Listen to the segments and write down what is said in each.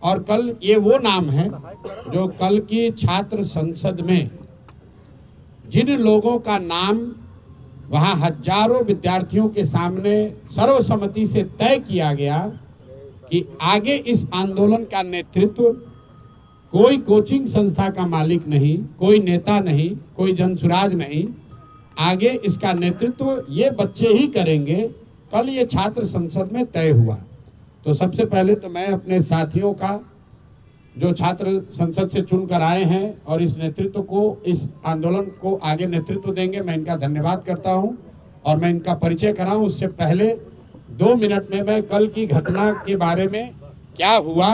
और कल ये वो नाम है जो कल की छात्र संसद में जिन लोगों का नाम वहां हजारों विद्यार्थियों के सामने सर्वसम्मति से तय किया गया कि आगे इस आंदोलन का नेतृत्व कोई कोचिंग संस्था का मालिक नहीं, कोई नेता नहीं, कोई जनसुराज नहीं, आगे इसका नेतृत्व ये बच्चे ही करेंगे, कल ये छात्र संसद में तय हुआ। तो सबसे पहले तो मैं अपने साथियों का जो छात्र संसद से चुनकर आए हैं और इस नेतृत्व को, इस आंदोलन को आगे नेतृत्व देंगे, मैं इनका धन्यवाद करता हूं और मैं इनका परिचय कराऊं। उससे पहले 2 मिनट में मैं कल की घटना के बारे में क्या हुआ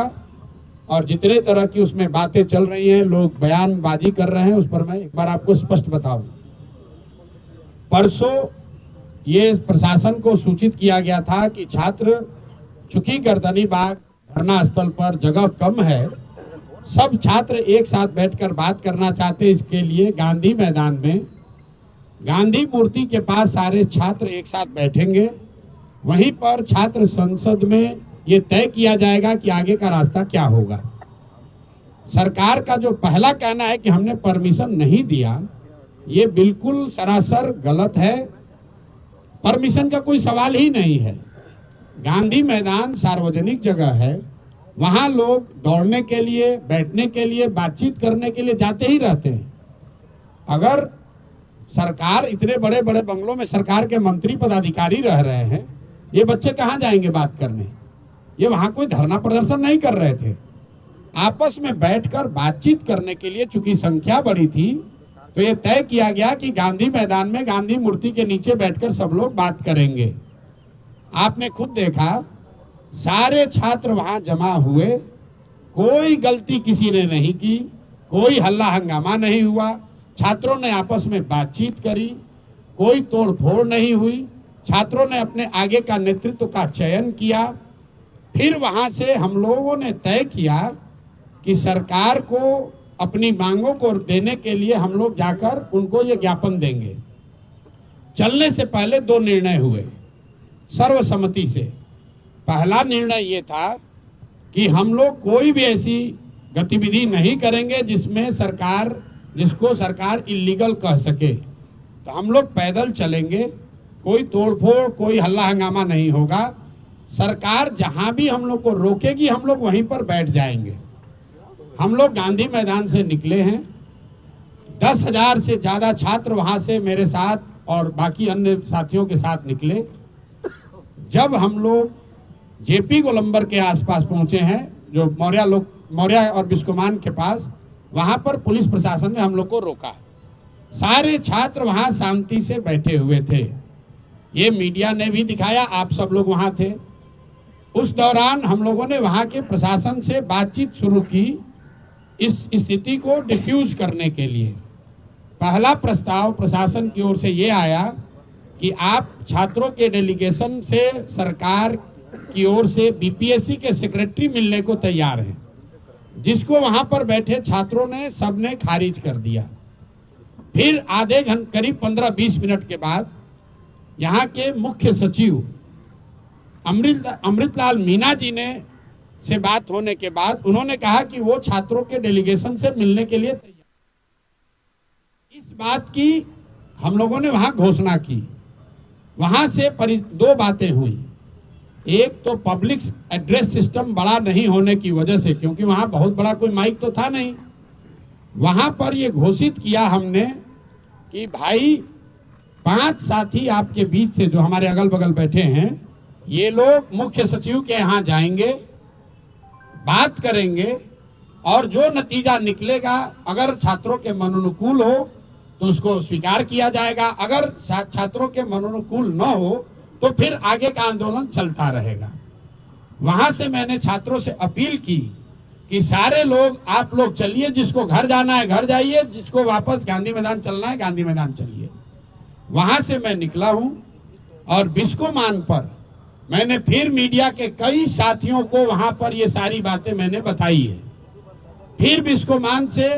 और जितने तरह की उसमें बातें चल रही हैं, लोग बयानबाजी कर रहे हैं, उस पर मैं एक बार आपको स्पष्ट बताऊं। परसों ये प्रशासन को सूचित किया गया था कि छात्र, चूंकि गर्दनी बाग धरना स्थल पर जगह कम है, सब छात्र एक साथ बैठकर बात करना चाहते, इसके लिए गांधी मैदान में गांधी मूर्ति के पास सारे छात्र एक साथ बैठेंगे। वहीं पर छात्र संसद में ये तय किया जाएगा कि आगे का रास्ता क्या होगा। सरकार का जो पहला कहना है कि हमने परमिशन नहीं दिया, ये बिल्कुल सरासर गलत है। परमिशन का कोई सवाल ही नहीं है। गांधी मैदान सार्वजनिक जगह है, वहां लोग दौड़ने के लिए, बैठने के लिए, बातचीत करने के लिए जाते ही रहते हैं। अगर सरकार, इतने बड़े बड़े बंगलों में सरकार के मंत्री पदाधिकारी रह रहे हैं, ये बच्चे कहां जाएंगे बात करने? ये वहां कोई धरना प्रदर्शन नहीं कर रहे थे, आपस में बैठकर बातचीत करने के लिए। चूंकि संख्या बड़ी थी तो ये तय किया गया कि गांधी मैदान में गांधी मूर्ति के नीचे बैठकर सब लोग बात करेंगे। आपने खुद देखा, सारे छात्र वहां जमा हुए, कोई गलती किसी ने नहीं की, कोई हल्ला हंगामा नहीं हुआ, छात्रों ने आपस में बातचीत करी, कोई तोड़फोड़ नहीं हुई। छात्रों ने अपने आगे का नेतृत्व का चयन किया। फिर वहां से हम लोगों ने तय किया कि सरकार को अपनी मांगों को देने के लिए हम लोग जाकर उनको ये ज्ञापन देंगे। चलने से पहले 2 निर्णय हुए सर्वसम्मति से। पहला निर्णय ये था कि हम लोग कोई भी ऐसी गतिविधि नहीं करेंगे जिसको सरकार इल्लीगल कह सके। तो हम लोग पैदल चलेंगे, कोई तोड़फोड़, कोई हल्ला हंगामा नहीं होगा। सरकार जहां भी हम लोग को रोकेगी, हम लोग वहीं पर बैठ जाएंगे। हम लोग गांधी मैदान से निकले हैं, 10,000 से ज्यादा छात्र वहां से मेरे साथ और बाकी अन्य साथियों के साथ निकले। जब हम लोग जेपी गोलंबर के आसपास पहुंचे हैं, जो मौर्या और बिस्कोमान के पास, वहां पर पुलिस प्रशासन ने हम लोग को रोका। सारे छात्र वहां शांति से बैठे हुए थे। ये मीडिया ने भी दिखाया, आप सब लोग वहां थे। उस दौरान हम लोगों ने वहां के प्रशासन से बातचीत शुरू की इस स्थिति को डिफ्यूज करने के लिए। पहला प्रस्ताव प्रशासन की ओर से ये आया कि आप छात्रों के डेलीगेशन से सरकार की ओर से बीपीएससी के सेक्रेटरी मिलने को तैयार हैं, जिसको वहां पर बैठे छात्रों ने सबने खारिज कर दिया। फिर आधे घंटे, करीब 15-20 मिनट के बाद यहाँ के मुख्य सचिव अमृतलाल मीना जी ने से बात होने के बाद उन्होंने कहा कि वो छात्रों के डेलीगेशन से मिलने के लिए तैयार। इस बात की हम लोगों ने वहां घोषणा की। वहां से 2 बातें हुई। एक तो पब्लिक एड्रेस सिस्टम बड़ा नहीं होने की वजह से, क्योंकि वहां बहुत बड़ा कोई माइक तो था नहीं, वहां पर ये घोषित किया हमने कि भाई 5 साथी आपके बीच से जो हमारे अगल बगल बैठे हैं, ये लोग मुख्य सचिव के यहाँ जाएंगे, बात करेंगे और जो नतीजा निकलेगा, अगर छात्रों के मनोनुकूल हो तो उसको स्वीकार किया जाएगा, अगर छात्रों के मनोनुकूल न हो तो फिर आगे का आंदोलन चलता रहेगा। वहां से मैंने छात्रों से अपील की कि सारे लोग, आप लोग चलिए, जिसको घर जाना है घर जाइए, जिसको वापस गांधी मैदान चलना है गांधी मैदान चलिए। वहां से मैं निकला हूं और बिस्कोमान पर मैंने फिर मीडिया के कई साथियों को वहां पर ये सारी बातें मैंने बताई है। फिर बिस्कोमान से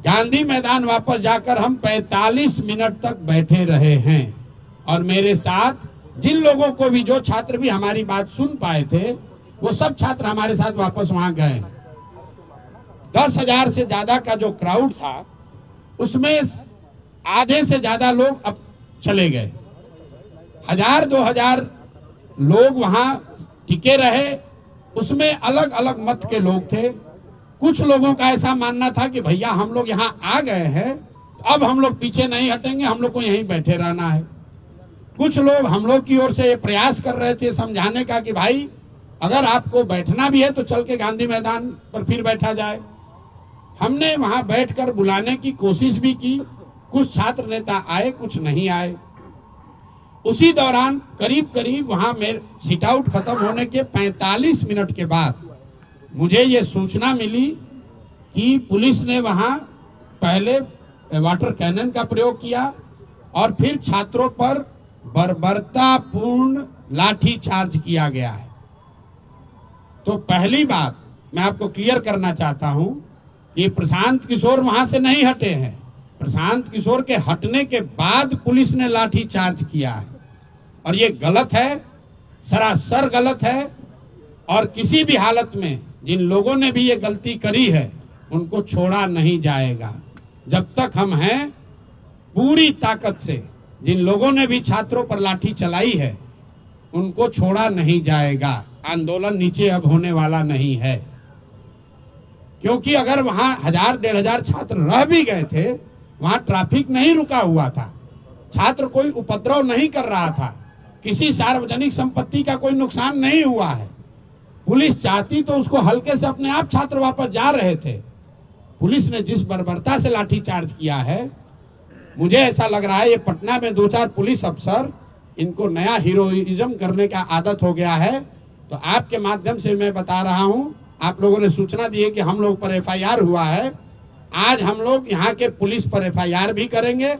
गांधी मैदान वापस जाकर हम 45 मिनट तक बैठे रहे हैं और मेरे साथ जिन लोगों को भी, जो छात्र भी हमारी बात सुन पाए थे, वो सब छात्र हमारे साथ वापस वहां गए। 10,000 से ज्यादा का जो क्राउड था उसमें आधे से ज्यादा लोग अब चले गए। 1,000-2,000 लोग वहां टिके रहे। उसमें अलग अलग मत के लोग थे। कुछ लोगों का ऐसा मानना था कि भैया हम लोग यहाँ आ गए हैं तो अब हम लोग पीछे नहीं हटेंगे, हम लोग को यहीं बैठे रहना है। कुछ लोग हम लोग की ओर से ये प्रयास कर रहे थे समझाने का कि भाई अगर आपको बैठना भी है तो चल के गांधी मैदान पर फिर बैठा जाए। हमने वहां बैठकर बुलाने की कोशिश भी की। कुछ छात्र नेता आए, कुछ नहीं आए। उसी दौरान करीब करीब वहां मेरे सिट आउट खत्म होने के 45 मिनट के बाद मुझे ये सूचना मिली कि पुलिस ने वहां पहले वाटर कैनन का प्रयोग किया और फिर छात्रों पर बर्बरतापूर्ण लाठी चार्ज किया गया है। तो पहली बात मैं आपको क्लियर करना चाहता हूं कि प्रशांत किशोर वहां से नहीं हटे हैं। प्रशांत किशोर के हटने के बाद पुलिस ने लाठी चार्ज किया है और ये गलत है, सरासर गलत है। और किसी भी हालत में जिन लोगों ने भी ये गलती करी है उनको छोड़ा नहीं जाएगा। जब तक हम हैं पूरी ताकत से जिन लोगों ने भी छात्रों पर लाठी चलाई है उनको छोड़ा नहीं जाएगा। आंदोलन नीचे अब होने वाला नहीं है, क्योंकि अगर वहां 1,000-1,500 छात्र रह भी गए थे, वहां ट्रैफिक नहीं रुका हुआ था, छात्र कोई उपद्रव नहीं कर रहा था, किसी सार्वजनिक संपत्ति का कोई नुकसान नहीं हुआ है। पुलिस चाहती तो उसको हल्के से अपने आप छात्र वापस जा रहे थे। पुलिस ने जिस बर्बरता से लाठीचार्ज किया है, मुझे ऐसा लग रहा है ये पटना में 2-4 पुलिस अफसर इनको नया हीरोइज्म करने का आदत हो गया है। तो आपके माध्यम से मैं बता रहा हूं, आप लोगों ने सूचना दी है कि हम लोग पर FIR हुआ है। आज हम लोग यहाँ के पुलिस पर FIR भी करेंगे,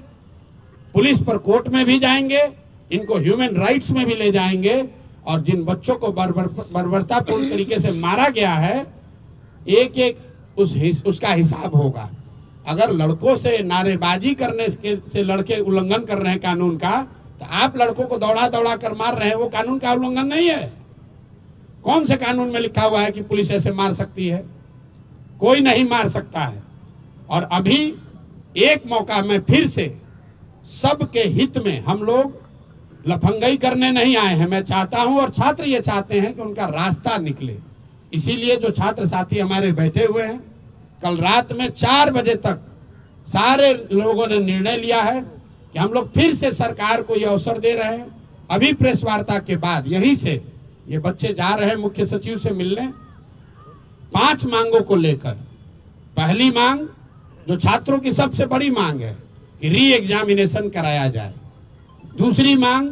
पुलिस पर कोर्ट में भी जाएंगे, इनको ह्यूमन राइट्स में भी ले जाएंगे और जिन बच्चों को बर्बरतापूर्ण तरीके से मारा गया है एक एक उसका हिसाब होगा। अगर लड़कों से नारेबाजी करने से लड़के उल्लंघन कर रहे हैं कानून का, तो आप लड़कों को दौड़ा दौड़ा कर मार रहे हैं, वो कानून का उल्लंघन नहीं है। कौन से कानून में लिखा हुआ है कि पुलिस ऐसे मार सकती है? कोई नहीं मार सकता है। और अभी एक मौका में फिर से सबके हित में हम लोग लफंगई करने नहीं आए हैं। मैं चाहता हूं और छात्र ये चाहते हैं कि उनका रास्ता निकले। इसीलिए जो छात्र साथी हमारे बैठे हुए हैं, कल रात में 4 बजे तक सारे लोगों ने निर्णय लिया है कि हम लोग फिर से सरकार को ये अवसर दे रहे हैं। अभी प्रेस वार्ता के बाद यहीं से ये बच्चे जा रहे हैं मुख्य सचिव से मिलने 5 मांगों को लेकर। पहली मांग जो छात्रों की सबसे बड़ी मांग है कि री एग्जामिनेशन कराया जाए। दूसरी मांग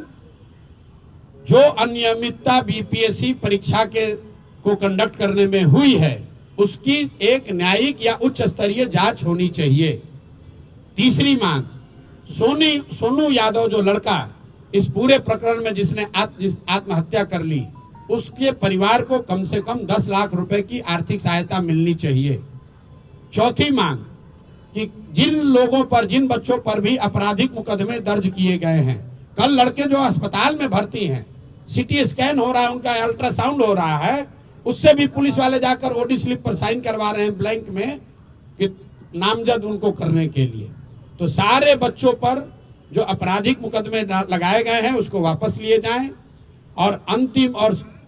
जो अनियमितता BPSC परीक्षा को कंडक्ट करने में हुई है उसकी एक न्यायिक या उच्च स्तरीय जांच होनी चाहिए। तीसरी मांग सोनू यादव जो लड़का इस पूरे प्रकरण में जिसने आत्महत्या कर ली, उसके परिवार को कम से कम 10 लाख रुपए की आर्थिक सहायता मिलनी चाहिए। चौथी मांग कि जिन बच्चों पर भी आपराधिक मुकदमे दर्ज किए गए हैं, कल लड़के जो अस्पताल में भर्ती हैं, CT स्कैन हो रहा है, उनका अल्ट्रासाउंड हो रहा है, उससे भी पुलिस वाले जाकर OD स्लिप पर साइन करवा रहे हैं ब्लैंक में कि नामजद उनको करने के लिए। तो सारे बच्चों पर जो आपराधिक मुकदमे लगाए गए हैं उसको वापस लिए जाएं। और अंतिम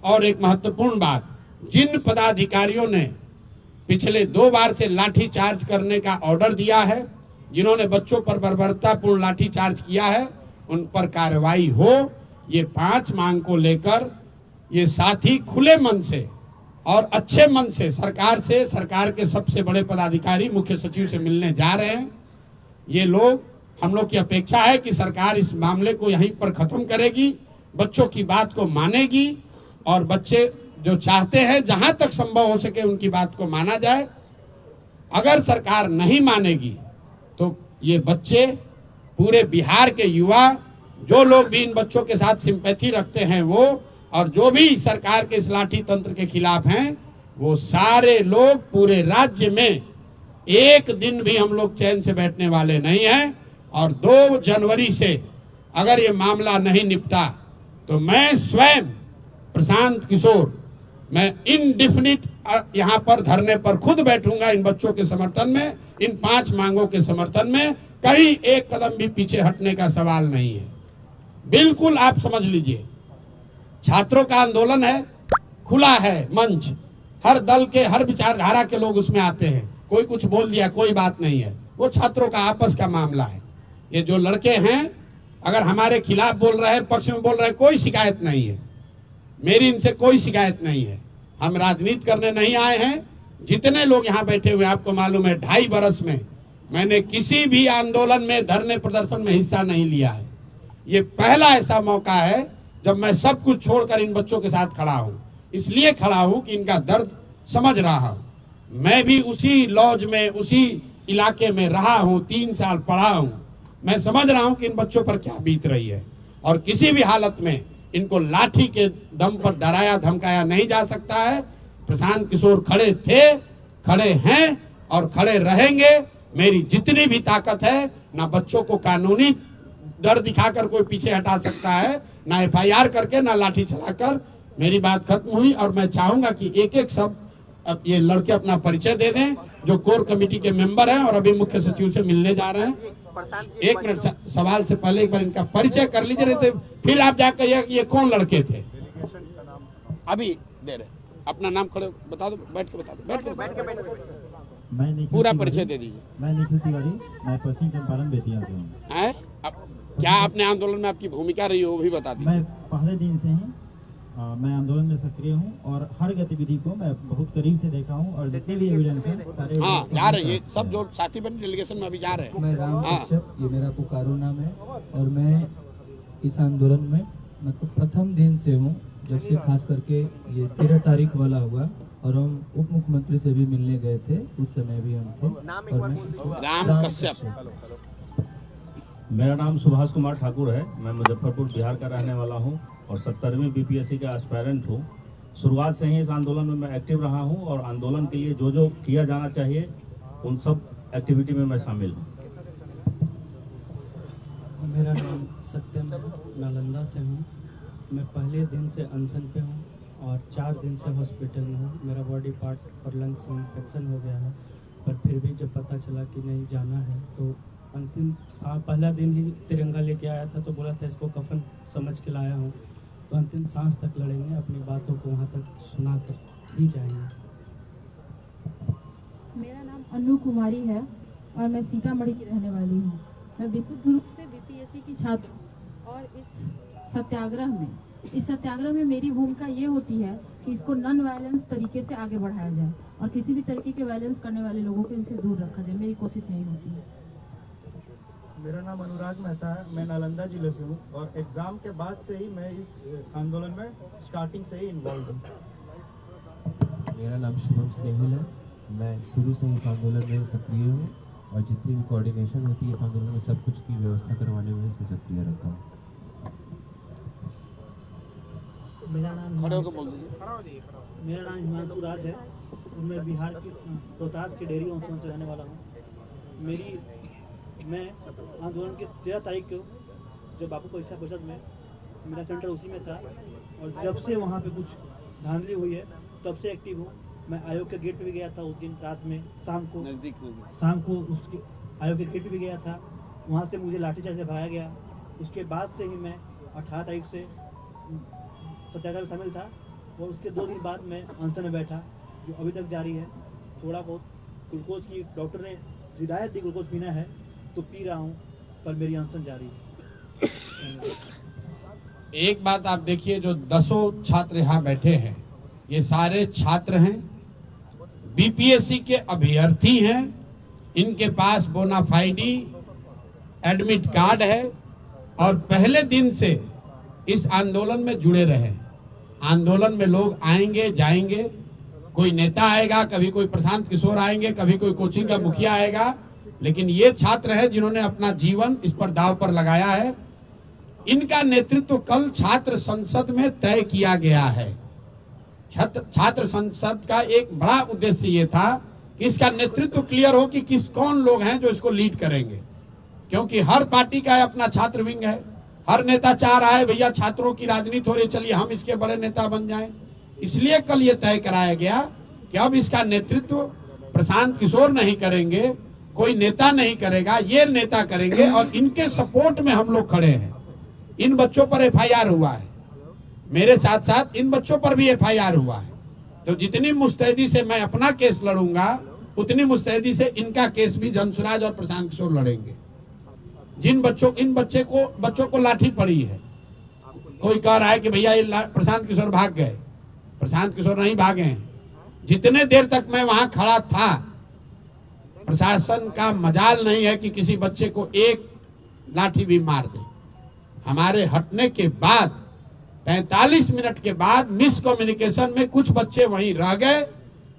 और एक महत्वपूर्ण बात, जिन पदाधिकारियों ने पिछले 2 बार से लाठी चार्ज करने का ऑर्डर दिया है, जिन्होंने बच्चों पर बर्बरतापूर्ण लाठी चार्ज किया है, उन पर कार्रवाई हो। ये 5 मांग को लेकर ये साथी खुले मन से और अच्छे मन से सरकार के सबसे बड़े पदाधिकारी मुख्य सचिव से मिलने जा रहे हैं। ये लोग, हम लोग की अपेक्षा है कि सरकार इस मामले को यहीं पर खत्म करेगी, बच्चों की बात को मानेगी और बच्चे जो चाहते हैं जहां तक संभव हो सके उनकी बात को माना जाए। अगर सरकार नहीं मानेगी तो ये बच्चे, पूरे बिहार के युवा, जो लोग भी इन बच्चों के साथ सिंपैथी रखते हैं वो, और जो भी सरकार के इस लाठी तंत्र के खिलाफ हैं, वो सारे लोग पूरे राज्य में एक दिन भी हम लोग चैन से बैठने वाले नहीं हैं। और 2 जनवरी से अगर ये मामला नहीं निपटा तो मैं स्वयं प्रशांत किशोर, मैं इनडिफिनिट यहाँ पर धरने पर खुद बैठूंगा इन बच्चों के समर्थन में, इन 5 मांगों के समर्थन में। कहीं एक कदम भी पीछे हटने का सवाल नहीं है। बिल्कुल आप समझ लीजिए, छात्रों का आंदोलन है, खुला है मंच, हर दल के हर विचारधारा के लोग उसमें आते हैं। कोई कुछ बोल दिया कोई बात नहीं है, वो छात्रों का आपस का मामला है। ये जो लड़के हैं अगर हमारे खिलाफ बोल रहे हैं, पक्ष में बोल रहे हैं, कोई शिकायत नहीं है, मेरी इनसे कोई शिकायत नहीं है। हम राजनीति करने नहीं आए हैं। जितने लोग यहाँ बैठे हुए आपको मालूम है 2.5 बरस में मैंने किसी भी आंदोलन में, धरने प्रदर्शन में हिस्सा नहीं लिया है। ये पहला ऐसा मौका है जब मैं सब कुछ छोड़कर इन बच्चों के साथ खड़ा हूँ। इसलिए खड़ा हूँ कि इनका दर्द समझ रहा हूँ। मैं भी उसी लॉज में, उसी इलाके में रहा हूँ, 3 साल पढ़ा हूँ। मैं समझ रहा हूँ कि इन बच्चों पर क्या बीत रही है, और किसी भी हालत में इनको लाठी के दम पर डराया धमकाया नहीं जा सकता है। प्रशांत किशोर खड़े थे, खड़े हैं और खड़े रहेंगे। मेरी जितनी भी ताकत है, ना बच्चों को कानूनी डर दिखाकर कोई पीछे हटा सकता है, ना FIR करके, ना लाठी चलाकर। मेरी बात खत्म हुई और मैं चाहूंगा कि एक एक सब अब ये लड़के अपना परिचय दे दें, जो कोर कमेटी के मेंबर हैं और अभी मुख्य सचिव से मिलने जा रहे हैं। 1 मिनट, सवाल से पहले एक बार इनका परिचय कर लीजिए, नहीं तो फिर आप जाकर ये कौन लड़के थे। अभी दे रहे, अपना नाम खड़े बता दो, बैठ के बता दो, बैठ के पूरा परिचय दे दीजिए। मैं निखिल तिवारी, मैं पश्चिम चंपारण बेतिया से हूँ। क्या आपने आंदोलन में आपकी भूमिका रही हो वो भी बता दीजिए। मैं पहले दिन से ही मैं आंदोलन में सक्रिय हूँ और हर गतिविधि को मैं बहुत करीब से देखा हूँ, और जितने भी एविडेंस हैं सारे जा रहे हैं सब जो साथी बने डेलीगेशन में अभी जा रहे हैं। मैं राम कश्यप, ये मेरा पुकारो नाम है, और मैं इस आंदोलन में मतलब प्रथम दिन से हूँ, जब से खास करके ये 13 तारीख वाला हुआ, और हम उप मुख्यमंत्री से भी मिलने गए थे, उस समय भी हम थे। और मैं राम कश्यप। मेरा नाम सुभाष कुमार ठाकुर है, मैं मुजफ्फरपुर बिहार का रहने वाला हूं और 70वीं BPSC का एस्पायरेंट हूं। शुरुआत से ही इस आंदोलन में मैं एक्टिव रहा हूं और आंदोलन के लिए जो जो किया जाना चाहिए उन सब एक्टिविटी में मैं शामिल हूं। मेरा नाम सत्यम है, नालंदा से हूँ। मैं पहले दिन से अनशन पे हूँ और 4 दिन से हॉस्पिटल में हूँ। मेरा बॉडी पार्ट और लंग्स में इन्फेक्शन हो गया है, पर फिर भी जब पता चला कि नहीं जाना है तो अंतिम पहला दिन ही तिरंगा लेके आया था, तो बोला था इसको कफन समझ के लाया हूँ, तो अंतिम सांस तक लड़ेंगे, अपनी बातों को वहाँ तक सुना कर ही जाएंगे। मेरा नाम अनु कुमारी है और मैं सीतामढ़ी की रहने वाली हूँ। मैं विशुद्ध रूप से BPSC की छात्र हूँ, और इस सत्याग्रह में मेरी भूमिका ये होती है कि इसको नॉन वायलेंस तरीके से आगे बढ़ाया जाए और किसी भी तरीके के वायलेंस करने वाले लोगों को इनसे दूर रखा जाए। मेरी कोशिश यही होती है। मेरा नाम अनुराग मेहता है, मैं नालंदा जिले से हूँ और एग्जाम के बाद से ही मैं इस आंदोलन में स्टार्टिंग से ही इन्वॉल्व हूँ। मेरा नाम शुभम स्नेहिल है, मैं शुरू से इस आंदोलन में सक्रिय हूँ और जितनी भी कोऑर्डिनेशन होती है इस आंदोलन में सब कुछ की व्यवस्था करवाने में इसमें सक्रिय रहता हूँ। मेरा नाम हिमांशु राज है, मैं बिहार की रोहतास के डेयरी अंचल से रहने वाला हूँ। मैं आंदोलन के 13 तारीख को जब बापू परीक्षा परिषद में मेरा सेंटर उसी में था, और जब से वहाँ पे कुछ धांधली हुई है तब से एक्टिव हूँ। मैं आयोग के गेट पे भी गया था उस दिन रात में, शाम को उसके आयोग के गेट पे भी गया था, वहाँ से मुझे लाठीचार्ज से भगाया गया। उसके बाद से ही मैं 18 तारीख से सत्याग्रह में शामिल था, और उसके 2 दिन बाद मैं अनशन में बैठा, जो अभी तक जारी है। थोड़ा बहुत ग्लूकोज की डॉक्टर ने हिदायत दी, ग्लूकोज पीना है तो पी रहा हूँ, पर मेरी अनशन जारी है। एक बात आप देखिए, जो 10 छात्र यहाँ बैठे हैं ये सारे छात्र हैं, BPSC के अभ्यर्थी हैं, इनके पास बोनाफाइडी एडमिट कार्ड है और पहले दिन से इस आंदोलन में जुड़े रहे। आंदोलन में लोग आएंगे जाएंगे, कोई नेता आएगा, कभी कोई प्रशांत किशोर आएंगे, कभी कोई कोचिंग का मुखिया आएगा, लेकिन ये छात्र है जिन्होंने अपना जीवन इस पर दांव पर लगाया है। इनका नेतृत्व कल छात्र संसद में तय किया गया है। छात्र संसद का एक बड़ा उद्देश्य ये था कि इसका नेतृत्व क्लियर हो कि कौन लोग हैं जो इसको लीड करेंगे, क्योंकि हर पार्टी का अपना छात्र विंग है। हर नेता चाह रहा है भैया छात्रों की राजनीति हो रही, चलिए हम इसके बड़े नेता बन जाएं। इसलिए कल ये तय कराया गया कि अब इसका नेतृत्व प्रशांत किशोर नहीं करेंगे, कोई नेता नहीं करेगा, ये नेता करेंगे और इनके सपोर्ट में हम लोग खड़े हैं। इन बच्चों पर एफआईआर हुआ है, मेरे साथ साथ इन बच्चों पर भी एफआईआर हुआ है। तो जितनी मुस्तैदी से मैं अपना केस लड़ूंगा, उतनी मुस्तैदी से इनका केस भी जनसुराज और प्रशांत किशोर लड़ेंगे। इन बच्चों को लाठी पड़ी है। कोई कह रहा है कि भैया ये प्रशांत किशोर भाग गए। प्रशांत किशोर नहीं भागे हैं। जितने देर तक मैं वहां खड़ा था, प्रशासन का मजाल नहीं है कि किसी बच्चे को एक लाठी भी मार दे। हमारे हटने के बाद 45 मिनट के बाद मिस कम्युनिकेशन में कुछ बच्चे वहीं रह गए,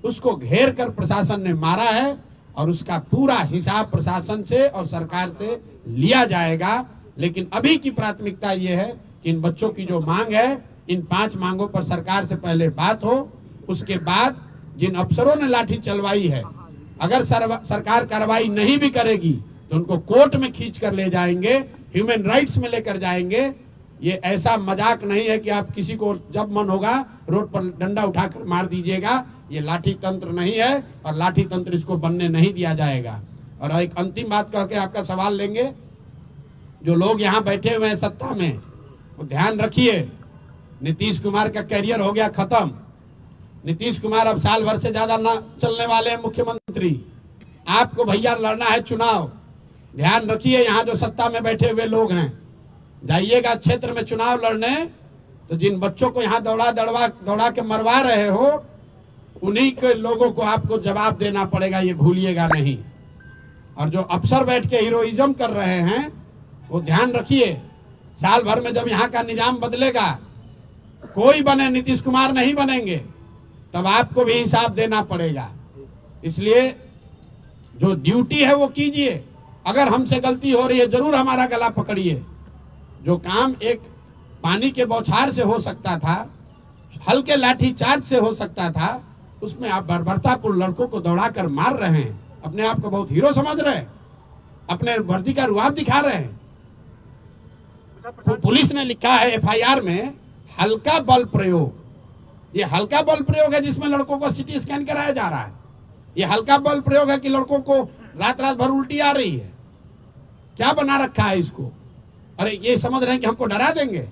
उसको घेर कर प्रशासन ने मारा है और उसका पूरा हिसाब प्रशासन से और सरकार से लिया जाएगा। लेकिन अभी की प्राथमिकता ये है कि इन बच्चों की जो मांग है, इन 5 मांगों पर सरकार से पहले बात हो। उसके बाद जिन अफसरों ने लाठी चलवाई है, अगर सरकार कार्रवाई नहीं भी करेगी तो उनको कोर्ट में खींच कर ले जाएंगे, ह्यूमन राइट्स में लेकर जाएंगे। ये ऐसा मजाक नहीं है कि आप किसी को जब मन होगा रोड पर डंडा उठाकर मार दीजिएगा। ये लाठी तंत्र नहीं है और लाठी तंत्र इसको बनने नहीं दिया जाएगा। और एक अंतिम बात कह के आपका सवाल लेंगे। जो लोग यहाँ बैठे हुए हैं सत्ता में, वो ध्यान रखिए, नीतीश कुमार का कैरियर हो गया खत्म। नीतीश कुमार अब साल भर से ज्यादा न चलने वाले हैं मुख्यमंत्री। आपको भैया लड़ना है चुनाव। ध्यान रखिए, यहाँ जो सत्ता में बैठे हुए लोग हैं, जाइएगा क्षेत्र में चुनाव लड़ने, तो जिन बच्चों को यहाँ दौड़ा के मरवा रहे हो, उन्हीं के लोगों को आपको जवाब देना पड़ेगा, ये भूलिएगा नहीं। और जो अफसर बैठ के हीरोइज्म कर रहे हैं, वो ध्यान रखिए, साल भर में जब यहाँ का निजाम बदलेगा, कोई बने, नीतीश कुमार नहीं बनेंगे, तब आपको भी हिसाब देना पड़ेगा। इसलिए जो ड्यूटी है वो कीजिए। अगर हमसे गलती हो रही है, जरूर हमारा गला पकड़िए। जो काम एक पानी के बौछार से हो सकता था, हल्के लाठी चार्ज से हो सकता था, उसमें आप बर्बरतापूर्ण लड़कों को दौड़ाकर मार रहे हैं। अपने आप को बहुत हीरो समझ रहे हैं, अपने वर्दी का रुआब दिखा रहे हैं। तो पुलिस ने लिखा है एफआईआर में हल्का बल प्रयोग। ये हल्का बल प्रयोग है जिसमें लड़कों को सिटी स्कैन कराया जा रहा है। ये हल्का बल प्रयोग है कि लड़कों को रात रात भर उल्टी आ रही है। क्या बना रखा है इसको? अरे ये समझ रहे हैं कि हमको डरा देंगे।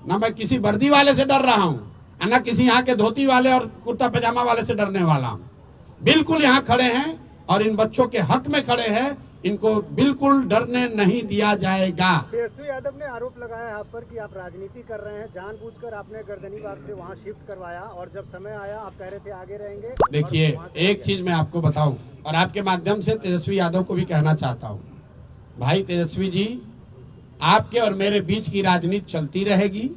ना मैं किसी वर्दी वाले से डर रहा हूँ, ना किसी यहाँ के धोती वाले और कुर्ता पैजामा वाले से डरने वाला हूँ। बिल्कुल यहाँ खड़े हैं और इन बच्चों के हक में खड़े हैं। इनको बिल्कुल डरने नहीं दिया जाएगा। तेजस्वी यादव ने आरोप लगाया आप पर कि आप राजनीति कर रहे हैं। जानबूझकर आपने गर्दनीबाग से वहां शिफ्ट करवाया और जब समय आया आप कह रहे थे आगे रहेंगे। देखिए, एक चीज मैं आपको बताऊं और आपके माध्यम से तेजस्वी यादव को भी कहना चाहता हूं, भाई तेजस्वी जी, आपके और मेरे बीच की राजनीति चलती रहेगी।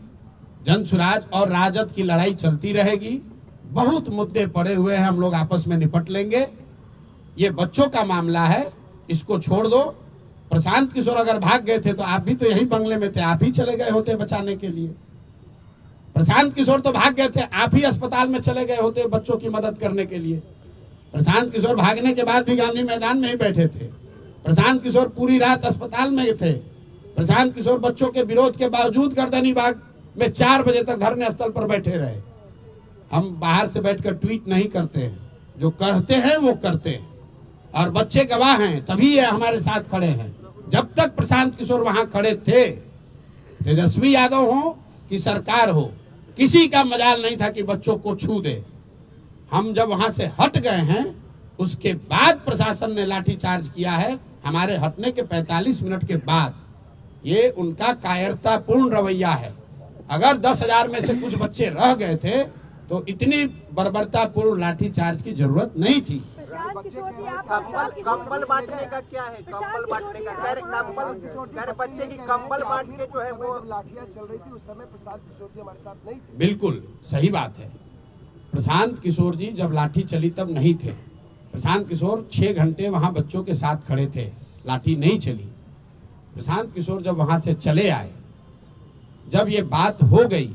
जनसुराज और राजद की लड़ाई चलती रहेगी। बहुत मुद्दे पड़े हुए हैं, हम लोग आपस में निपट लेंगे। ये बच्चों का मामला है, इसको छोड़ दो। प्रशांत किशोर अगर भाग गए थे तो आप भी तो यही बंगले में थे, आप ही चले गए होते बचाने के लिए। प्रशांत किशोर तो भाग गए थे, आप ही अस्पताल में चले गए होते बच्चों की मदद करने के लिए। प्रशांत किशोर भागने के बाद भी गांधी मैदान में ही बैठे थे। प्रशांत किशोर पूरी रात अस्पताल में थे। प्रशांत किशोर बच्चों के विरोध के बावजूद गर्दनीबाग में 4 बजे तक धरने स्थल पर बैठे रहे। हम बाहर से बैठकर ट्वीट नहीं करते हैं, जो कहते हैं वो करते हैं और बच्चे गवाह हैं, तभी ये हमारे साथ खड़े हैं। जब तक प्रशांत किशोर वहां खड़े थे, तेजस्वी यादव हो कि सरकार हो, किसी का मजाल नहीं था कि बच्चों को छू दे। हम जब वहां से हट गए हैं, उसके बाद प्रशासन ने लाठीचार्ज किया है। हमारे हटने के 45 मिनट के बाद ये उनका कायरतापूर्ण रवैया है। अगर 10,000 में से कुछ बच्चे रह गए थे तो इतनी बर्बरतापूर्ण लाठीचार्ज की जरूरत नहीं थी। कंबल बांटने का क्या है? कंबल बांटने का बच्चे की कंबल बांट के जो है वो लाठियां चल रही थी, उस समय प्रशांत किशोर जी हमारे साथ नहीं थे। बिल्कुल सही बात है। प्रशांत किशोर जी जब लाठी चली तब नहीं थे। प्रशांत किशोर 6 घंटे वहां बच्चों के साथ खड़े थे, लाठी नहीं चली। प्रशांत किशोर जब वहां से चले आए, जब ये बात हो गई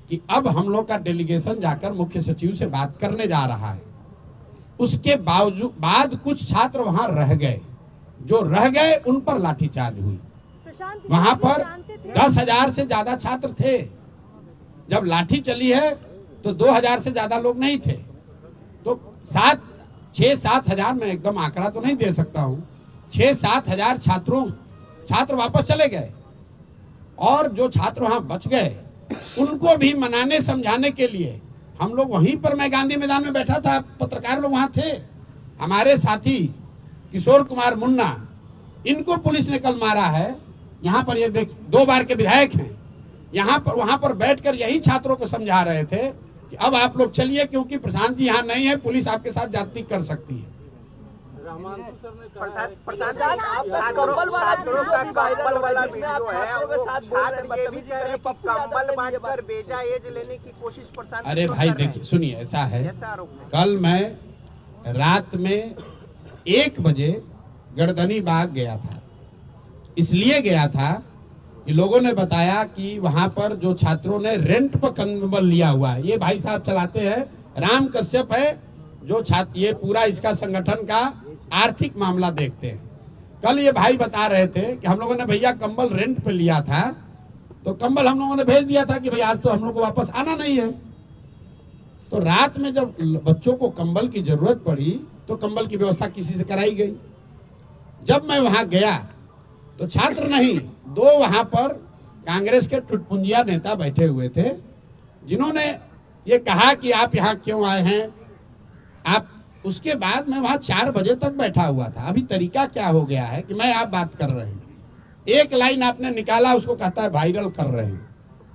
कि अब हम लोग का डेलीगेशन जाकर मुख्य सचिव से बात करने जा रहा है, उसके बाद कुछ छात्र वहां रह गए। जो रह गए उन पर लाठीचार्ज हुई। वहां पर 10,000 से ज्यादा छात्र थे। जब लाठी चली है तो 2000 से ज्यादा लोग नहीं थे। तो 6-7 हजार, मैं एकदम आंकड़ा तो नहीं दे सकता हूं, 6-7 हजार छात्र वापस चले गए, और जो छात्र वहां बच गए उनको भी मनाने समझाने के लिए हम लोग वहीं पर, मैं गांधी मैदान में बैठा था, पत्रकार लोग वहां थे, हमारे साथी किशोर कुमार मुन्ना, इनको पुलिस ने कल मारा है। यहाँ पर ये 2 बार के विधायक हैं, यहाँ पर वहां पर बैठकर यही छात्रों को समझा रहे थे कि अब आप लोग चलिए, क्योंकि प्रशांत जी यहाँ नहीं है, पुलिस आपके साथ जाति कर सकती है। प्रशांत जी, आप छात्रों का कंबल वाला वीडियो है, वो छात्र ये भी कह रहे हैं कि कंबल बांटकर बेजा एज लेने की कोशिश प्रशांत। अरे भाई देखिए, सुनिए, ऐसा है, कल मैं रात में 1 बजे गर्दनी बाग गया था। इसलिए गया था कि लोगों ने बताया कि वहां पर जो छात्रों ने रेंट पर कंबल लिया हुआ है, ये भाई साहब चलाते हैं, राम कश्यप है जो छात्र, ये पूरा इसका संगठन का आर्थिक मामला देखते हैं। कल ये भाई बता रहे थे कि हम लोगों ने भैया कंबल रेंट पे लिया था, तो कंबल हम लोगों ने भेज दिया था कि भाई आज तो हम लोग को वापस आना नहीं है। तो रात में जब बच्चों को कंबल की जरूरत पड़ी तो कंबल की व्यवस्था किसी से कराई गई। जब मैं वहां गया तो छात्र नहीं, 2 वहां पर कांग्रेस के टुटपुंजिया नेता बैठे हुए थे, जिन्होंने ये कहा कि आप यहाँ क्यों आए हैं आप। उसके बाद मैं वहां 4 बजे तक बैठा हुआ था। अभी तरीका क्या हो गया है कि मैं आप बात कर रहे हैं, एक लाइन आपने निकाला, उसको कहता है वायरल कर रहे हैं।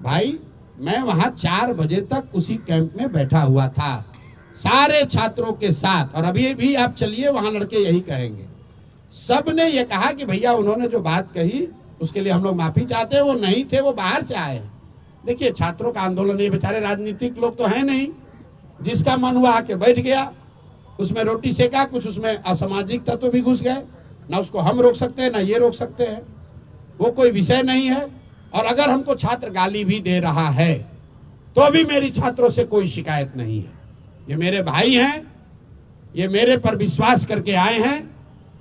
भाई मैं वहां 4 बजे तक उसी कैंप में बैठा हुआ था, सारे छात्रों के साथ, और अभी भी आप चलिए वहां लड़के यही कहेंगे, सब ने ये कहा कि भैया उन्होंने जो बात कही उसके लिए हम लोग माफी चाहते हैं, वो नहीं थे, वो बाहर से आए। देखिए छात्रों का आंदोलन, ये बेचारे राजनीतिक लोग तो है नहीं, जिसका मन हुआ आके बैठ गया, उसमें रोटी सेका, कुछ उसमें असामाजिक तत्व भी घुस गए, ना उसको हम रोक सकते हैं ना ये रोक सकते हैं, वो कोई विषय नहीं है। और अगर हमको छात्र गाली भी दे रहा है तो भी मेरी छात्रों से कोई शिकायत नहीं है। ये मेरे भाई हैं, ये मेरे पर विश्वास करके आए हैं,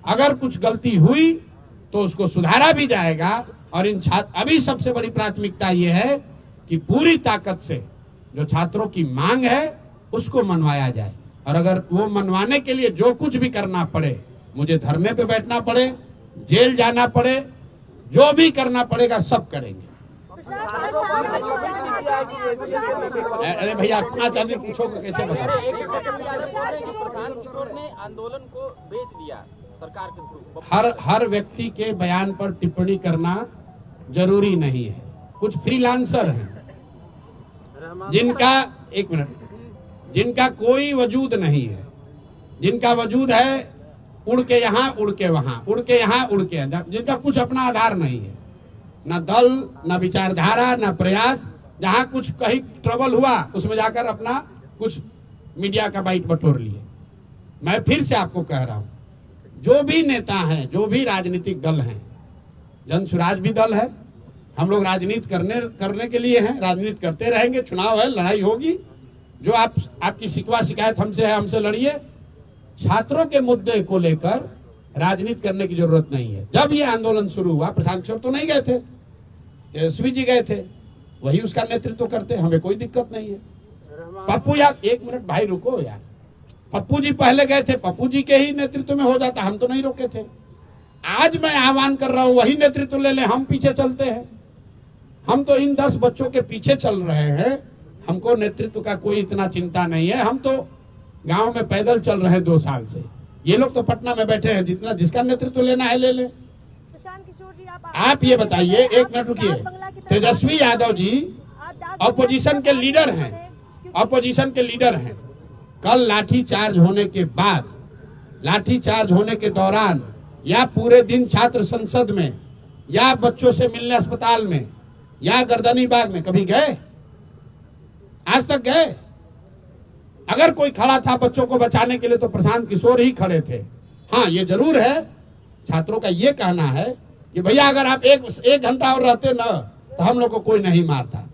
अगर कुछ गलती हुई तो उसको सुधारा भी जाएगा। और इन छात्र, अभी सबसे बड़ी प्राथमिकता ये है कि पूरी ताकत से जो छात्रों की मांग है उसको मनवाया जाए, और अगर वो मनवाने के लिए जो कुछ भी करना पड़े, मुझे धरने पे बैठना पड़े, जेल जाना पड़े, जो भी करना पड़ेगा सब करेंगे। अरे भैया अपना चाहते पूछो कैसे बता। आंदोलन को बेच दिया सरकार के थ्रू। हर व्यक्ति के बयान पर टिप्पणी करना जरूरी नहीं है। कुछ फ्रीलांसर हैं जिनका, एक मिनट, जिनका कोई वजूद नहीं है, जिनका वजूद है उड़ के यहाँ उड़ के वहां, उड़ के यहाँ उड़ के, जिनका कुछ अपना आधार नहीं है, ना दल, ना विचारधारा, ना प्रयास। जहां कुछ कहीं ट्रबल हुआ उसमें जाकर अपना कुछ मीडिया का बाइट बटोर लिए। मैं फिर से आपको कह रहा हूं, जो भी नेता हैं, जो भी राजनीतिक दल हैं, जन स्वराज भी दल है, हम लोग राजनीति करने के लिए हैं, राजनीति करते रहेंगे, चुनाव है, लड़ाई होगी। जो आपकी शिकवा शिकायत हमसे है, हमसे लड़िए। छात्रों के मुद्दे को लेकर राजनीति करने की जरूरत नहीं है। जब ये आंदोलन शुरू हुआ, प्रशांत किशोर तो नहीं गए थे, तेजस्वी जी गए थे, वही उसका नेतृत्व करते, हमें कोई दिक्कत नहीं है। पप्पू यार, एक मिनट भाई रुको यार, पप्पू जी पहले गए थे, पप्पू जी के ही नेतृत्व में हो जाता, हम तो नहीं रोके थे। आज मैं आह्वान कर रहा हूं, वही नेतृत्व ले ले, हम पीछे चलते हैं। हम तो इन 10 बच्चों के पीछे चल रहे हैं, हमको नेतृत्व का कोई इतना चिंता नहीं है। हम तो गांव में पैदल चल रहे हैं 2 साल से, ये लोग तो पटना में बैठे हैं, जिसका नेतृत्व लेना है ले ले। आप ये बताइए, एक मिनट रुकिए, तेजस्वी यादव जी ऑपोजिशन के लीडर हैं, ऑपोजिशन के लीडर हैं। कल लाठी चार्ज होने के बाद, लाठी चार्ज होने के दौरान, या पूरे दिन छात्र संसद में, या बच्चों से मिलने अस्पताल में, या गर्दनी बाग में कभी गए? आज तक गए? अगर कोई खड़ा था बच्चों को बचाने के लिए तो प्रशांत किशोर ही खड़े थे। हाँ, ये जरूर है, छात्रों का ये कहना है कि भैया अगर आप एक घंटा और रहते ना तो हम लोग को कोई नहीं मारता।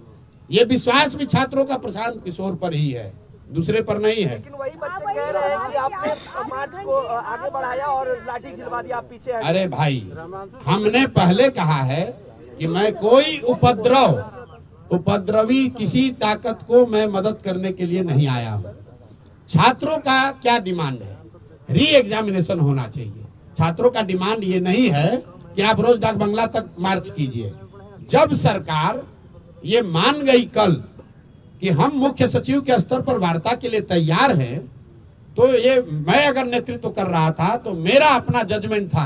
ये विश्वास भी छात्रों का प्रशांत किशोर पर ही है, दूसरे पर नहीं है। लेकिन वही बच्चे कह रहे हैं कि आपने मार्च को आगे बढ़ाया और लाठी खिलवा दिया, आप पीछे हटे। अरे भाई, हमने पहले कहा है कि मैं कोई उपद्रव उपद्रवी किसी ताकत को मैं मदद करने के लिए नहीं आया हूं। छात्रों का क्या डिमांड है? री एग्जामिनेशन होना चाहिए। छात्रों का डिमांड ये नहीं है कि आप रोज डाक बंगला तक मार्च कीजिए। जब सरकार ये मान गई कल कि हम मुख्य सचिव के स्तर पर वार्ता के लिए तैयार हैं, तो ये मैं अगर नेतृत्व कर रहा था तो मेरा अपना जजमेंट था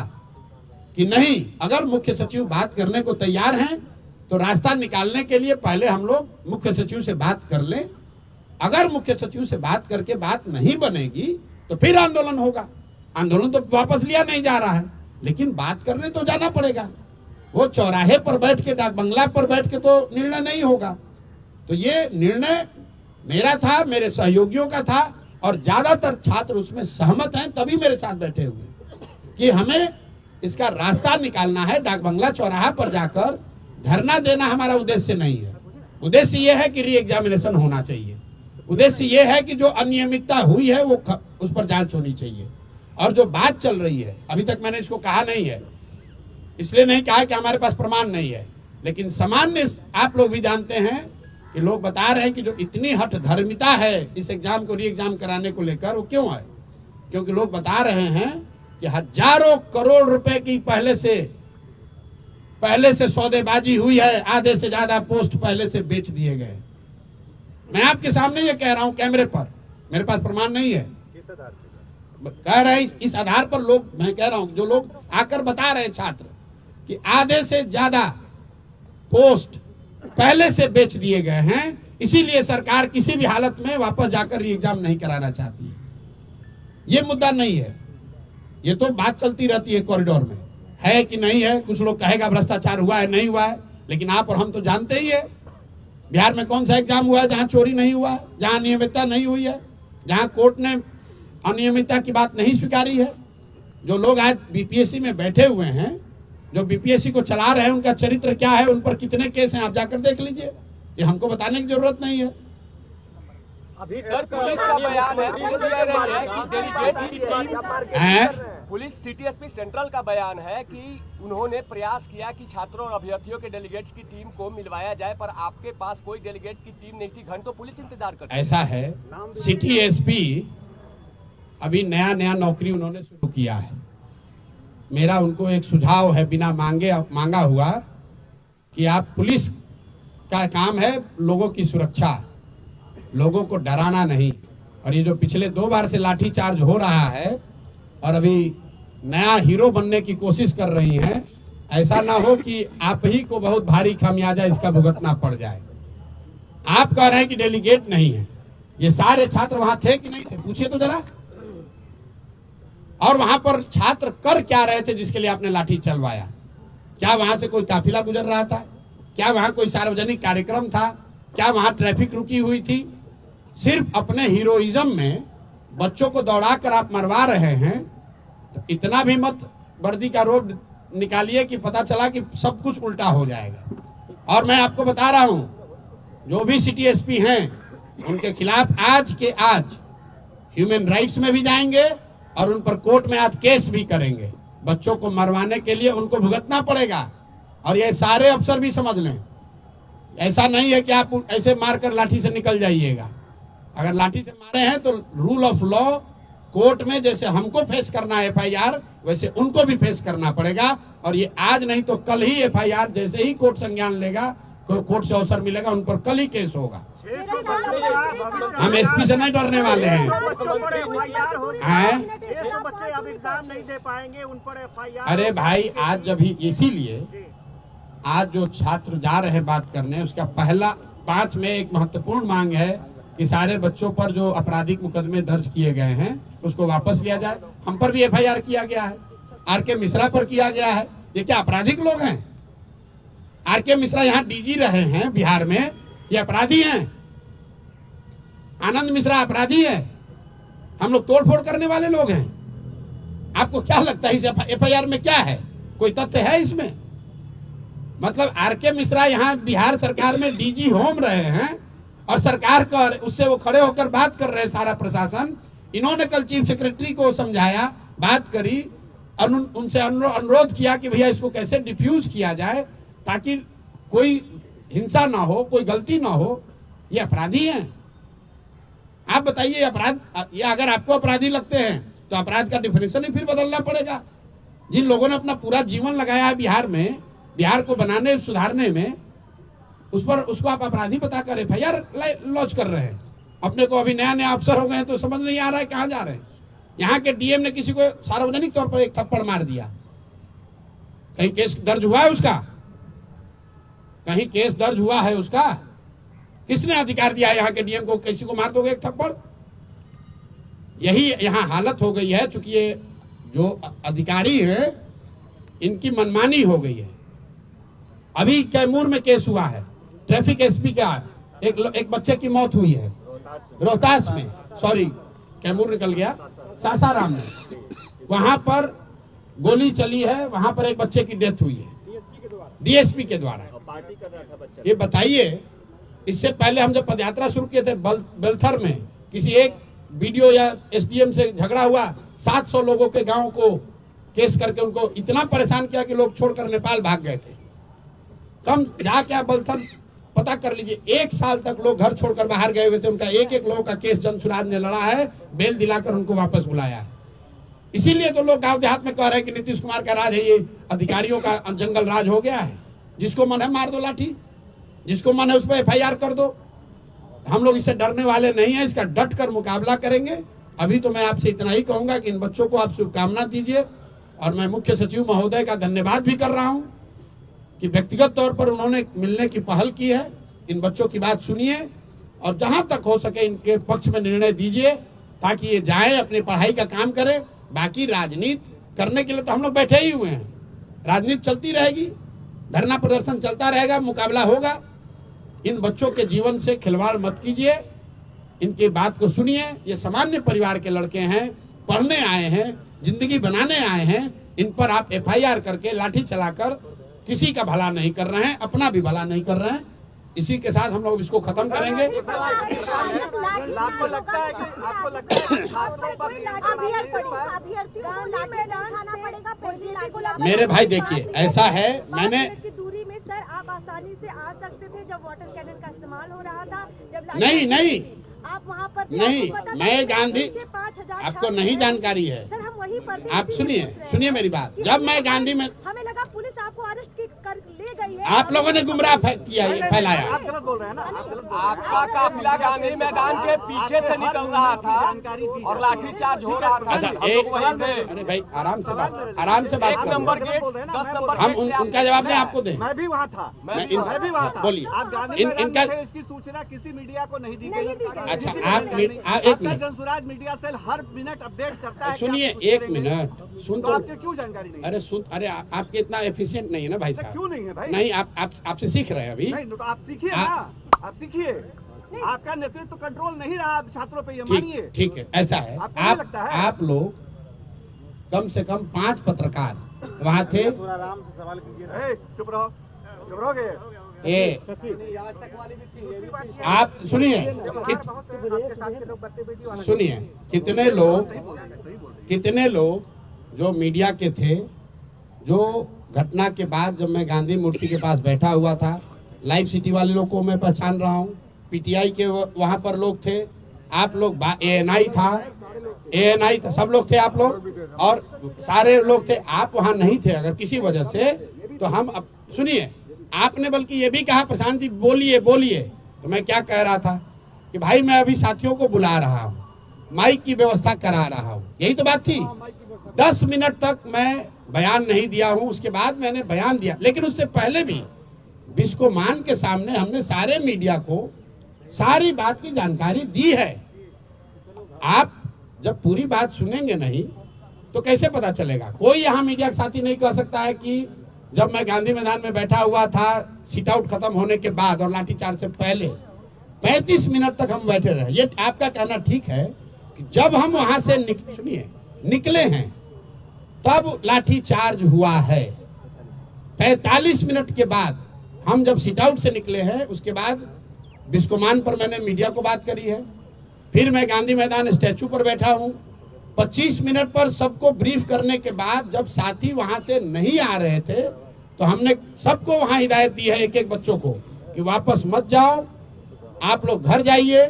कि नहीं, अगर मुख्य सचिव बात करने को तैयार हैं तो रास्ता निकालने के लिए पहले हम लोग मुख्य सचिव से बात कर लें। अगर मुख्य सचिव से बात करके बात नहीं बनेगी तो फिर आंदोलन होगा। आंदोलन तो वापस लिया नहीं जा रहा है, लेकिन बात करने तो जाना पड़ेगा। वो चौराहे पर बैठ के, डाक बंगला पर बैठ के तो निर्णय नहीं होगा। तो ये निर्णय मेरा था, मेरे सहयोगियों का था, और ज्यादातर छात्र उसमें सहमत हैं, तभी मेरे साथ बैठे हुए कि हमें इसका रास्ता निकालना है। डाक बंगला चौराहा पर जाकर धरना देना हमारा उद्देश्य नहीं है। उद्देश्य ये है कि री एग्जामिनेशन होना चाहिए। उद्देश्य ये है कि जो अनियमितता हुई है वो उस पर जांच होनी चाहिए। और जो बात चल रही है, अभी तक मैंने इसको कहा नहीं है, इसलिए नहीं कहा कि हमारे पास प्रमाण नहीं है, लेकिन सामान्य आप लोग भी जानते हैं कि लोग बता रहे हैं कि जो इतनी हठ धर्मिता है इस एग्जाम को री एग्जाम कराने को लेकर, वो क्यों है? क्योंकि लोग बता रहे हैं कि हजारों करोड़ रुपए की पहले से सौदेबाजी हुई है। आधे से ज्यादा पोस्ट पहले से बेच दिए गए। मैं आपके सामने ये कह रहा हूं कैमरे पर, मेरे पास प्रमाण नहीं है। कह रहे हैं इस आधार पर लोग, मैं कह रहा हूं जो लोग आकर बता रहे छात्र कि आधे से ज्यादा पोस्ट पहले से बेच दिए गए हैं, इसीलिए सरकार किसी भी हालत में वापस जाकर री एग्जाम नहीं कराना चाहती है। ये मुद्दा नहीं है, ये तो बात चलती रहती है कॉरिडोर में, है कि नहीं है। कुछ लोग कहेगा भ्रष्टाचार हुआ है, नहीं हुआ है, लेकिन आप और हम तो जानते ही है बिहार में कौन सा एग्जाम हुआ है जहां चोरी नहीं हुआ है, जहां अनियमितता नहीं हुई है, जहां कोर्ट ने अनियमितता की बात नहीं स्वीकारी है। जो लोग आज बीपीएससी में बैठे हुए हैं, जो बीपीएससी को चला रहे हैं, उनका चरित्र क्या है, उन पर कितने केस हैं, आप जाकर देख लीजिए। ये हमको बताने की जरूरत नहीं है। अभी सर पुलिस का बयान है, पुलिस कह रही है कि डेलीगेट्स की team, police city SP central का बयान है कि उन्होंने प्रयास किया कि छात्रों और अभ्यर्थियों के डेलीगेट्स की टीम को मिलवाया जाए, पर आपके पास कोई डेलीगेट की टीम नहीं थी, घंटों पुलिस इंतजार करती। ऐसा है, सिटी एसपी अभी नया नौकरी उन्होंने शुरू किया है। मेरा उनको एक सुझाव है, बिना मांगा हुआ, कि आप, पुलिस का काम है लोगों की सुरक्षा, लोगों को डराना नहीं। और ये जो पिछले 2 बार से लाठीचार्ज हो रहा है और अभी नया हीरो बनने की कोशिश कर रही हैं, ऐसा ना हो कि आप ही को बहुत भारी खामियाजा इसका भुगतना पड़ जाए। आप कह रहे हैं कि डेलीगेट नहीं है, ये सारे छात्र वहां थे कि नहीं थे? पूछिए तो जरा। और वहां पर छात्र कर क्या रहे थे जिसके लिए आपने लाठी चलवाया? क्या वहां से कोई काफिला गुजर रहा था? क्या वहां कोई सार्वजनिक कार्यक्रम था? क्या वहां ट्रैफिक रुकी हुई थी? सिर्फ अपने हीरोइज्म में बच्चों को दौड़ाकर आप मरवा रहे हैं। तो इतना भी मत वर्दी का रोब निकालिए कि पता चला कि सब कुछ उल्टा हो जाएगा। और मैं आपको बता रहा हूं, जो भी सिटी एसपी हैं उनके खिलाफ आज के आज ह्यूमन राइट्स में भी जाएंगे और उन पर कोर्ट में आज केस भी करेंगे। बच्चों को मरवाने के लिए उनको भुगतना पड़ेगा। और ये सारे अफसर भी समझ लें, ऐसा नहीं है कि आप ऐसे मारकर लाठी से निकल जाइएगा। अगर लाठी से मारे हैं तो रूल ऑफ लॉ, कोर्ट में जैसे हमको फेस करना है एफआईआर, वैसे उनको भी फेस करना पड़ेगा। और ये आज नहीं तो कल ही एफआईआर, जैसे ही कोर्ट संज्ञान लेगा, कोर्ट से अवसर मिलेगा, उन पर कल ही केस होगा। हम एसपी से नहीं डरने वाले हैं। अरे भाई, आज जब ही, इसीलिए आज जो छात्र जा रहे हैं बात करने, उसका पहला 5 में एक महत्वपूर्ण मांग है कि सारे बच्चों पर जो आपराधिक मुकदमे दर्ज किए गए हैं उसको वापस लिया जाए। हम पर भी एफआईआर किया गया है, आरके मिश्रा पर किया गया है। ये क्या आपराधिक लोग हैं? आरके मिश्रा यहाँ डीजी रहे हैं बिहार में, ये अपराधी हैं? आनंद मिश्रा अपराधी है? हम लोग तोड़फोड़ करने वाले लोग हैं? आपको क्या लगता है इस एफआईआर में क्या है? कोई तथ्य है इसमें? मतलब आरके मिश्रा यहाँ बिहार सरकार में डीजी होम रहे हैं और सरकार का उससे वो खड़े होकर बात कर रहे हैं, सारा प्रशासन। इन्होंने कल चीफ सेक्रेटरी को समझाया, बात करी और उनसे अनुरोध किया कि भैया इसको कैसे डिफ्यूज किया जाए ताकि कोई हिंसा ना हो, कोई गलती ना हो, ये अपराधी हैं। आप बताइए, अपराध, ये अगर आपको अपराधी लगते हैं तो अपराध का डिफिनेशन ही फिर बदलना पड़ेगा। जिन लोगों ने अपना पूरा जीवन लगाया है बिहार में, बिहार को बनाने सुधारने में, उसको आप अपराधी बताकर एफआईआर लॉन्च कर रहे हैं। अपने को अभी नया नया अफसर हो गए हैं तो समझ नहीं आ रहा है कहां जा रहे हैं। यहाँ के डीएम ने किसी को सार्वजनिक तौर पर एक थप्पड़ मार दिया, कहीं केस दर्ज हुआ है उसका? कहीं केस दर्ज हुआ है उसका? किसने अधिकार दिया है यहाँ के डीएम को किसी को मार दोगे एक थप्पड़? यही यहाँ हालत हो गई है, चूंकि ये जो अधिकारी है इनकी मनमानी हो गई है। अभी कैमूर में केस हुआ है, ट्रैफिक एसपी का एक बच्चे की मौत हुई है रोहतास में, सॉरी कैमूर निकल गया, सासाराम में। वहां पर गोली चली है, वहां पर एक बच्चे की डेथ हुई है डीएसपी के द्वारा। ये बताइए, इससे पहले हम जब पदयात्रा शुरू किए थे बेलथर में, किसी एक बीडीओ या एसडीएम से झगड़ा हुआ, 700 लोगों के गांव को केस करके उनको इतना परेशान किया कि लोग छोड़कर नेपाल भाग गए थे। कम जाके आप बेलथर पता कर लीजिए, 1 साल तक लोग घर छोड़कर बाहर गए हुए थे। उनका एक एक लोगों का केस जनसुराज ने लड़ा है, बेल दिलाकर उनको वापस बुलाया है। इसीलिए तो लोग गांव देहात में कह रहे हैं कि नीतीश कुमार का राज है, ये अधिकारियों का जंगल राज हो गया है। जिसको मन है मार दो लाठी, जिसको मन है उस पर एफआईआर कर दो। हम लोग इससे डरने वाले नहीं है, इसका डट कर मुकाबला करेंगे। अभी तो मैं आपसे इतना ही कहूंगा कि इन बच्चों को आप शुभकामना दीजिए, और मैं मुख्य सचिव महोदय का धन्यवाद भी कर रहा हूं कि व्यक्तिगत तौर पर उन्होंने मिलने की पहल की है। इन बच्चों की बात सुनिए और जहां तक हो सके इनके पक्ष में निर्णय दीजिए, ताकि ये जाए अपनी पढ़ाई का काम करें। बाकी राजनीति करने के लिए तो हम लोग बैठे ही हुए हैं, राजनीति चलती रहेगी, धरना प्रदर्शन चलता रहेगा, मुकाबला होगा। इन बच्चों के जीवन से खिलवाड़ मत कीजिए, इनकी बात को सुनिए। ये सामान्य परिवार के लड़के हैं, पढ़ने आए हैं, जिंदगी बनाने आए हैं। इन पर आप एफआईआर करके लाठी चलाकर किसी का भला नहीं कर रहे हैं, अपना भी भला नहीं कर रहे हैं। इसी के साथ हम लोग इसको खत्म करेंगे। आपको लगता है मेरे भाई देखिए, ऐसा है, मैंने दूरी में सर आप आसानी से आ सकते थे जब वाटर कैनन का इस्तेमाल हो रहा था, जब नहीं आप वहाँ पर नहीं, मैं गांधी, आपको नहीं जानकारी है सर, हम वहीं पर आप सुनिए मेरी बात। जब मैं गांधी में, हमें लगा पुलिस आपको अरेस्ट कर ले गई है। आप लोगों ने गुमराह किया, फैलाया। आप गलत बोल रहे हैं ना, आप गलत बोल रहे हैं। आपका काफिला गांधी मैदान के पीछे से निकल रहा था और लाठीचार्ज हो रहा था। अच्छा, अरे भाई आराम से बात एक नंबर करो। गेट 10 नंबर हम गेट से उनका जवाब दें, आपको दें। मैं भी वहाँ था, मैं भी वहाँ था। बोलिए। आप गांधी मैदान इनका में थे, इसकी सूचना किसी मीडिया को नहीं दी गई। अच्छा, किसी आप मीडिया एक आपका मिनट जनसुराज मीडिया सेल हर मिनट अपडेट करता है। सुनिए, कि आप एक कुछ मिनट सुन तो तो। आपके क्यों जानकारी नहीं? अरे सुन, अरे आपके इतना एफिशिएंट नहीं है ना भाई साहब। क्यों नहीं है भाई? नहीं, आपसे सीख रहे हैं अभी। नहीं तो आप सीखिए ना, आप सीखिए। आपका नेतृत्व कंट्रोल नहीं रहा आप छात्रों पे, ये मानिए। ठीक है, ऐसा है। आपको नहीं लगता है? आप लोग कम से कम 5 पत्रकार वहाँ थे। थोड़ा आराम से सवाल कीजिए। चुप रहोगे। आप सुनिए, कितने लोग जो मीडिया के थे, जो घटना के बाद जब मैं गांधी मूर्ति के पास बैठा हुआ था, लाइव सिटी वाले लोग को मैं पहचान रहा हूँ, पीटीआई के वहाँ पर लोग थे, आप लोग एएनआई था, सब लोग थे आप लोग, और सारे लोग थे। आप वहाँ नहीं थे अगर किसी वजह से, तो हम अब सुनिए, आपने बल्कि ये भी कहा प्रशांत जी बोलिए, तो मैं क्या कह रहा था कि भाई मैं अभी साथियों को बुला रहा हूँ, माइक की व्यवस्था करा रहा हूँ, यही तो बात थी। 10 मिनट तक मैं बयान नहीं दिया हूँ, उसके बाद मैंने बयान दिया। लेकिन उससे पहले भी बिस्कोमान के सामने हमने सारे मीडिया को सारी बात की जानकारी दी है। आप जब पूरी बात सुनेंगे नहीं तो कैसे पता चलेगा? कोई यहाँ मीडिया का साथी नहीं कह सकता है कि जब मैं गांधी मैदान में बैठा हुआ था, सीट आउट खत्म होने के बाद और लाठीचार्ज से पहले 35 मिनट तक हम बैठे रहे। ये आपका कहना ठीक है कि जब हम वहां से निकले हैं तब लाठीचार्ज हुआ है। 45 मिनट के बाद हम जब सीट आउट से निकले हैं, उसके बाद बिस्कोमान पर मैंने मीडिया को बात करी है, फिर मैं गांधी मैदान स्टैचू पर बैठा हूं। 25 मिनट पर सबको ब्रीफ करने के बाद जब साथी वहां से नहीं आ रहे थे तो हमने सबको वहां हिदायत दी है, एक एक बच्चों को कि वापस मत जाओ, आप लोग घर जाइए।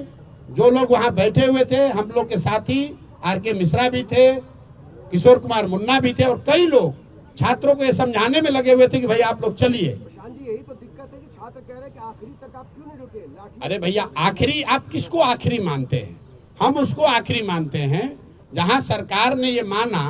जो लोग वहां बैठे हुए थे, हम लोग के साथी आर.के. मिश्रा भी थे, किशोर कुमार मुन्ना भी थे, और कई लोग छात्रों को ये समझाने में लगे हुए थे कि भाई आप लोग चलिए। यही तो दिक्कत है कि छात्र कह रहे हैं कि आखिरी तक आप क्यों नहीं रुके। अरे भैया, आखिरी आप किसको आखिरी मानते हैं? हम उसको आखिरी मानते हैं जहां सरकार ने ये माना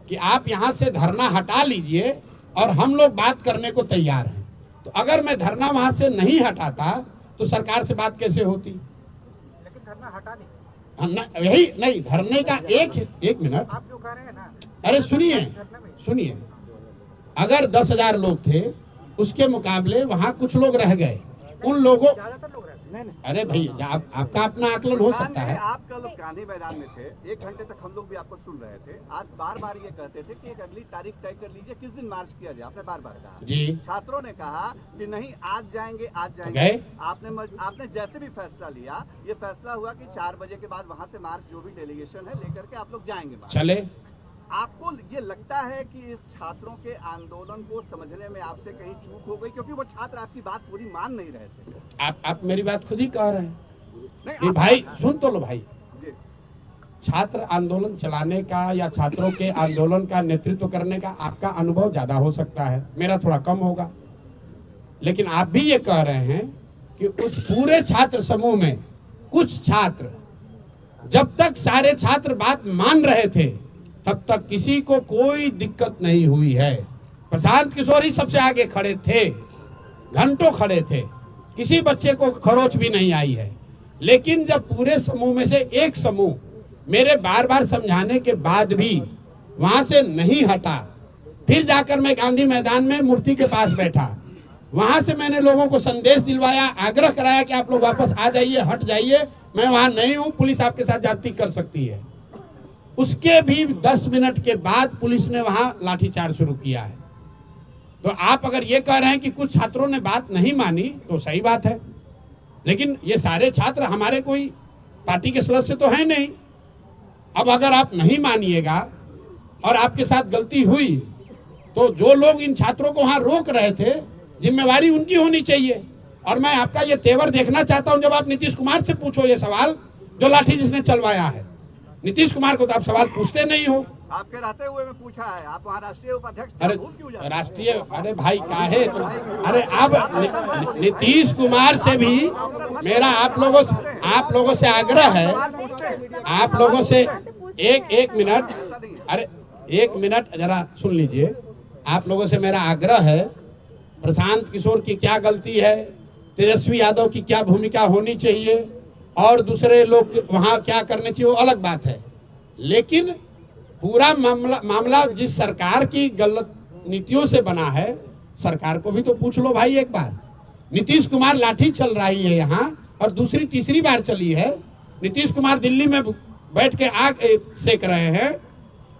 कि आप यहां से धरना हटा लीजिए और हम लोग बात करने को तैयार हैं। तो अगर मैं धरना वहां से नहीं हटाता तो सरकार से बात कैसे होती? लेकिन धरना हटा नहीं। यही नहीं, धरने का एक मिनट आप जो कह रहे हैं ना, अरे सुनिए, अगर 10,000 लोग थे, उसके मुकाबले वहाँ कुछ लोग रह गए, उन लोगों, ज्यादातर लोग रहते हैं। अरे भैया आपका अपना आकलन हो सकता है। आप कल गांधी मैदान में थे, 1 घंटे तक हम लोग भी आपको सुन रहे थे। आज बार बार ये कहते थे कि एक अगली तारीख तय कर लीजिए, किस दिन मार्च किया जाए, आपने बार बार कहा। जी, छात्रों ने कहा कि नहीं आज जाएंगे। आपने जैसे भी फैसला लिया, ये फैसला हुआ कि 4 बजे के बाद वहाँ से मार्च जो भी डेलीगेशन है लेकर के आप लोग जाएंगे। चले। आपको ये लगता है कि इस छात्रों के आंदोलन को समझने में आपसे कहीं चूक हो गई, क्योंकि वो छात्र आपकी बात पूरी मान नहीं रहे थे? आप मेरी बात खुद ही कह रहे हैं कि भाई सुन तो लो भाई, छात्र आंदोलन चलाने का या छात्रों के आंदोलन का नेतृत्व करने का आपका अनुभव ज्यादा हो सकता है, मेरा थोड़ा कम होगा। लेकिन आप भी ये कह रहे हैं कि उस पूरे छात्र समूह में कुछ छात्र, जब तक सारे छात्र बात मान रहे थे तब तक किसी को कोई दिक्कत नहीं हुई है। प्रशांत किशोर ही सबसे आगे खड़े थे, घंटों खड़े थे, किसी बच्चे को खरोच भी नहीं आई है। लेकिन जब पूरे समूह में से एक समूह मेरे बार बार समझाने के बाद भी वहां से नहीं हटा, फिर जाकर मैं गांधी मैदान में मूर्ति के पास बैठा, वहां से मैंने लोगों को संदेश दिलवाया, आग्रह कराया कि आप लोग वापस आ जाइए, हट जाइए, मैं वहां नहीं हूं, पुलिस आपके साथ ज्यादती कर सकती है। उसके भी 10 मिनट के बाद पुलिस ने वहां लाठीचार्ज शुरू किया है। तो आप अगर ये कह रहे हैं कि कुछ छात्रों ने बात नहीं मानी तो सही बात है, लेकिन ये सारे छात्र हमारे कोई पार्टी के सदस्य तो है नहीं। अब अगर आप नहीं मानिएगा और आपके साथ गलती हुई तो जो लोग इन छात्रों को वहां रोक रहे थे, जिम्मेवारी उनकी होनी चाहिए। और मैं आपका ये तेवर देखना चाहता हूं, जब आप नीतीश कुमार से पूछो ये सवाल, जो लाठी जिसने चलवाया है। नीतीश कुमार को तो आप सवाल पूछते नहीं हो। आपके रहते हुए में पूछा है, आप वहाँ राष्ट्रीय उपाध्यक्ष, अरे राष्ट्रीय, अरे भाई काहे तो, अरे अब नीतीश कुमार से भी मेरा आप लोगों से आग्रह है, आप लोगों से एक मिनट, अरे 1 मिनट जरा सुन लीजिए। आप लोगों से मेरा आग्रह है, प्रशांत किशोर की क्या गलती है, तेजस्वी यादव की क्या भूमिका होनी चाहिए और दूसरे लोग वहां क्या करने चाहिए, वो अलग बात है। लेकिन पूरा मामला जिस सरकार की गलत नीतियों से बना है, सरकार को भी तो पूछ लो भाई एक बार। नीतीश कुमार लाठी चल रही है यहाँ, और दूसरी तीसरी बार चली है। नीतीश कुमार दिल्ली में बैठ के आग सेक रहे हैं,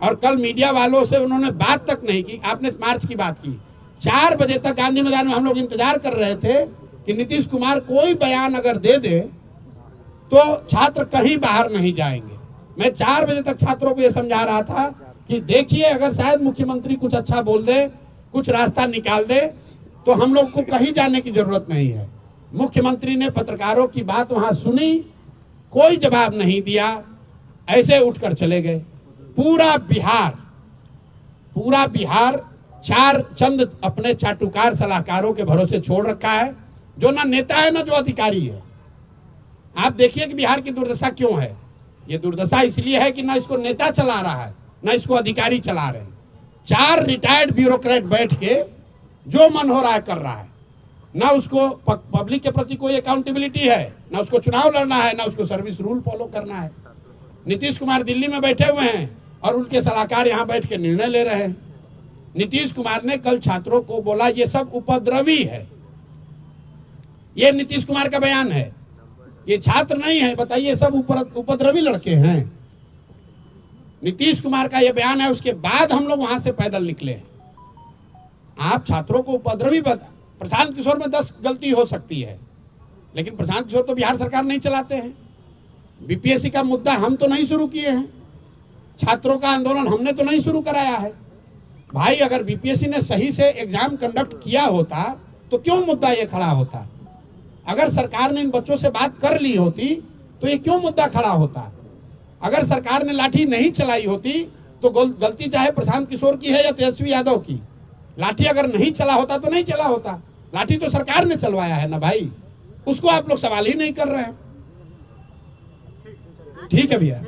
और कल मीडिया वालों से उन्होंने बात तक नहीं की। आपने मार्च की बात की, 4 बजे तक गांधी मैदान में हम लोग इंतजार कर रहे थे कि नीतीश कुमार कोई बयान अगर दे दे तो छात्र कहीं बाहर नहीं जाएंगे। मैं 4 बजे तक छात्रों को यह समझा रहा था कि देखिए, अगर शायद मुख्यमंत्री कुछ अच्छा बोल दे, कुछ रास्ता निकाल दे, तो हम लोग को कहीं जाने की जरूरत नहीं है। मुख्यमंत्री ने पत्रकारों की बात वहां सुनी, कोई जवाब नहीं दिया, ऐसे उठकर चले गए। पूरा बिहार 4 चंद अपने चाटुकार सलाहकारों के भरोसे छोड़ रखा है, जो ना नेता है ना जो अधिकारी है। आप देखिए कि बिहार की दुर्दशा क्यों है। ये दुर्दशा इसलिए है कि ना इसको नेता चला रहा है, ना इसको अधिकारी चला रहे हैं। 4 रिटायर्ड ब्यूरोक्रेट बैठ के जो मन हो रहा है कर रहा है। ना उसको पब्लिक के प्रति कोई अकाउंटेबिलिटी है, ना उसको चुनाव लड़ना है, ना उसको सर्विस रूल फॉलो करना है। नीतीश कुमार दिल्ली में बैठे हुए हैं और उनके सलाहकार यहाँ बैठ के निर्णय ले रहे हैं। नीतीश कुमार ने कल छात्रों को बोला ये सब उपद्रवी है। ये नीतीश कुमार का बयान है, ये छात्र नहीं है। बताइए, सब उपद्रवी लड़के हैं। नीतीश कुमार का ये बयान है, उसके बाद हम लोग वहां से पैदल निकले। आप छात्रों को उपद्रवी प्रशांत किशोर में 10 गलती हो सकती है, लेकिन प्रशांत किशोर तो बिहार सरकार नहीं चलाते हैं। बीपीएससी का मुद्दा हम तो नहीं शुरू किए हैं, छात्रों का आंदोलन हमने तो नहीं शुरू कराया है। भाई, अगर बीपीएससी ने सही से एग्जाम कंडक्ट किया होता तो क्यों मुद्दा ये खड़ा होता? अगर सरकार ने इन बच्चों से बात कर ली होती तो ये क्यों मुद्दा खड़ा होता? अगर सरकार ने लाठी नहीं चलाई होती तो गलती चाहे प्रशांत किशोर की है या तेजस्वी यादव की। लाठी अगर नहीं चला होता तो नहीं चला होता, लाठी तो सरकार ने चलवाया है ना भाई, उसको आप लोग सवाल ही नहीं कर रहे हैं। ठीक है भैया।